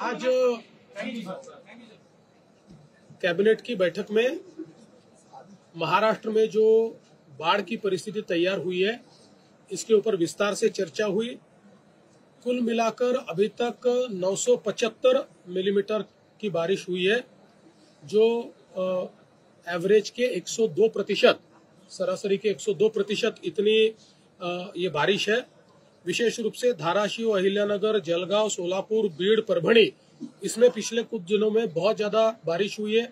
आज कैबिनेट की बैठक में महाराष्ट्र में जो बाढ़ की परिस्थिति तैयार हुई है, इसके ऊपर विस्तार से चर्चा हुई। कुल मिलाकर अभी तक 975 मिलीमीटर की बारिश हुई है, जो एवरेज के 102%, सरासरी के 102% इतनी ये बारिश है। विशेष रूप से धाराशिव, अहिल्यानगर, जलगांव, सोलापुर, बीड़, परभणी, इसमें पिछले कुछ दिनों में बहुत ज्यादा बारिश हुई है।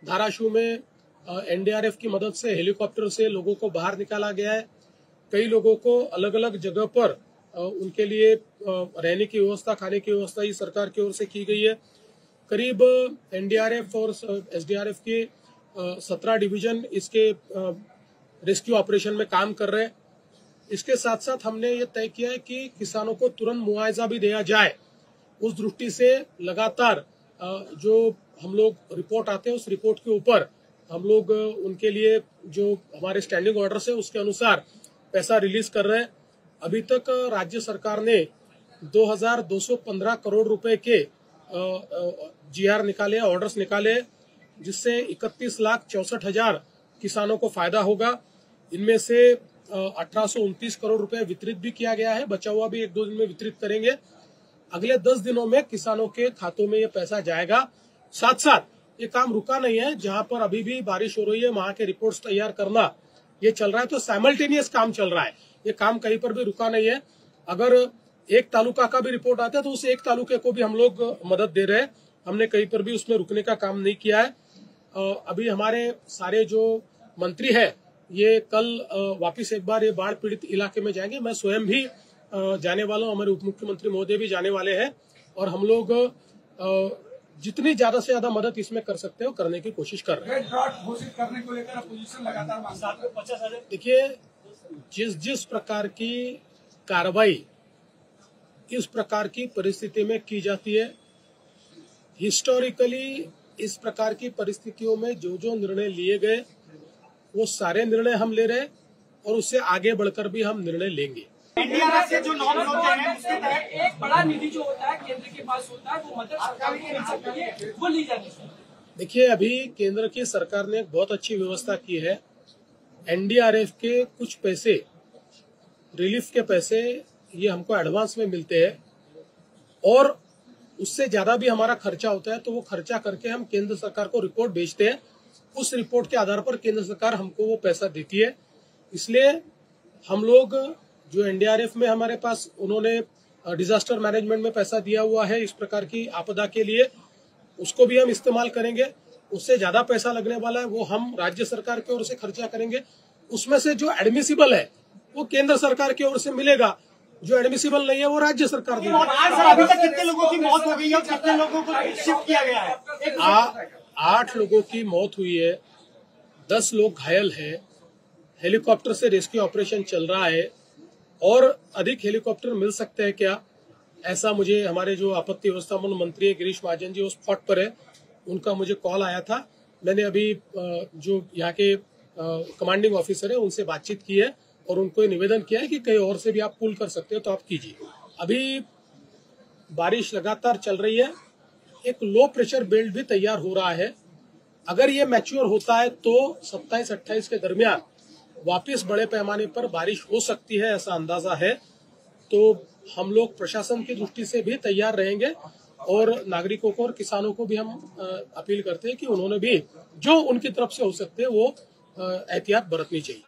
धाराशिव में एनडीआरएफ की मदद से हेलीकॉप्टर से लोगों को बाहर निकाला गया है। कई लोगों को अलग अलग जगह पर उनके लिए रहने की व्यवस्था, खाने की व्यवस्था ही सरकार की ओर से की गई है। करीब एनडीआरएफ और एसडीआरएफ के 17 डिवीजन इसके रेस्क्यू ऑपरेशन में काम कर रहे हैं। इसके साथ साथ हमने ये तय किया है कि किसानों को तुरंत मुआवजा भी दिया जाए। उस दृष्टि से लगातार जो हम लोग रिपोर्ट आते हैं, उस रिपोर्ट के ऊपर हम लोग उनके लिए जो हमारे स्टैंडिंग ऑर्डर्स है उसके अनुसार पैसा रिलीज कर रहे हैं। अभी तक राज्य सरकार ने 2215 करोड़ रुपए के जीआर निकाले, ऑर्डर्स निकाले, जिससे 31,64,000 किसानों को फायदा होगा। इनमें से 1829 करोड़ रुपए वितरित भी किया गया है, बचा हुआ भी 1-2 दिन में वितरित करेंगे। अगले 10 दिनों में किसानों के खातों में ये पैसा जाएगा। साथ साथ ये काम रुका नहीं है, जहां पर अभी भी बारिश हो रही है वहां के रिपोर्ट्स तैयार करना ये चल रहा है, तो साइमल्टेनियस काम चल रहा है। ये काम कहीं पर भी रुका नहीं है। अगर एक तालुका का भी रिपोर्ट आता है तो उस एक तालुके को भी हम लोग मदद दे रहे हैं। हमने कहीं पर भी उसमें रुकने का काम नहीं किया है। अभी हमारे सारे जो मंत्री है ये कल वापिस एक बार ये बाढ़ पीड़ित इलाके में जाएंगे। मैं स्वयं भी जाने वाला हूं, हमारे उप मुख्यमंत्री महोदय भी जाने वाले हैं, और हम लोग जितनी ज्यादा से ज्यादा मदद इसमें कर सकते हो करने की कोशिश कर रहे हैं। ड्रॉट घोषित करने को लेकर अपोजिशन लगातार देखिए, जिस प्रकार की कार्रवाई इस प्रकार की परिस्थिति में की जाती है, हिस्टोरिकली इस प्रकार की परिस्थितियों में जो जो निर्णय लिए गए वो सारे निर्णय हम ले रहे हैं, और उससे आगे बढ़कर भी हम निर्णय लेंगे। एनडीआरएफ से जो नॉर्म्स होते हैं उसके तहत एक बड़ा निधि जो होता है केंद्र के पास होता है, वो मदद सरकार को मिल सकती है, वो ली जानी चाहिए। देखिए, अभी केंद्र की सरकार ने एक बहुत अच्छी व्यवस्था की है। एनडीआरएफ के कुछ पैसे, रिलीफ के पैसे, ये हमको एडवांस में मिलते हैं, और उससे ज्यादा भी हमारा खर्चा होता है तो वो खर्चा करके हम केंद्र सरकार को रिपोर्ट भेजते हैं। उस रिपोर्ट के आधार पर केंद्र सरकार हमको वो पैसा देती है। इसलिए हम लोग जो एनडीआरएफ में हमारे पास उन्होंने डिजास्टर मैनेजमेंट में पैसा दिया हुआ है इस प्रकार की आपदा के लिए, उसको भी हम इस्तेमाल करेंगे। उससे ज्यादा पैसा लगने वाला है वो हम राज्य सरकार की ओर से खर्चा करेंगे। उसमें से जो एडमिसिबल है वो केंद्र सरकार की ओर से मिलेगा, जो एडमिसिबल नहीं है वो राज्य सरकार देगी। अभी तक कितने लोगों की मौत हो गई है और कितने लोगों को शिफ्ट किया गया है? 8 लोगों की मौत हुई है, 10 लोग घायल हैं। हेलीकॉप्टर से रेस्क्यू ऑपरेशन चल रहा है, और अधिक हेलीकॉप्टर मिल सकते हैं क्या, ऐसा मुझे हमारे जो आपत्ति व्यवस्थापन मंत्री है गिरीश महाजन जी, वो स्पॉट पर है, उनका मुझे कॉल आया था। मैंने अभी जो यहाँ के कमांडिंग ऑफिसर है उनसे बातचीत की है, और उनको निवेदन किया है कि कहीं और से भी आप पुल कर सकते हो तो आप कीजिए। अभी बारिश लगातार चल रही है, एक लो प्रेशर बेल्ट भी तैयार हो रहा है। अगर ये मैच्योर होता है तो 27-28 के दरमियान वापस बड़े पैमाने पर बारिश हो सकती है, ऐसा अंदाजा है। तो हम लोग प्रशासन की दृष्टि से भी तैयार रहेंगे, और नागरिकों को और किसानों को भी हम अपील करते हैं कि उन्होंने भी जो उनकी तरफ से हो सकते हैं वो एहतियात बरतनी चाहिए।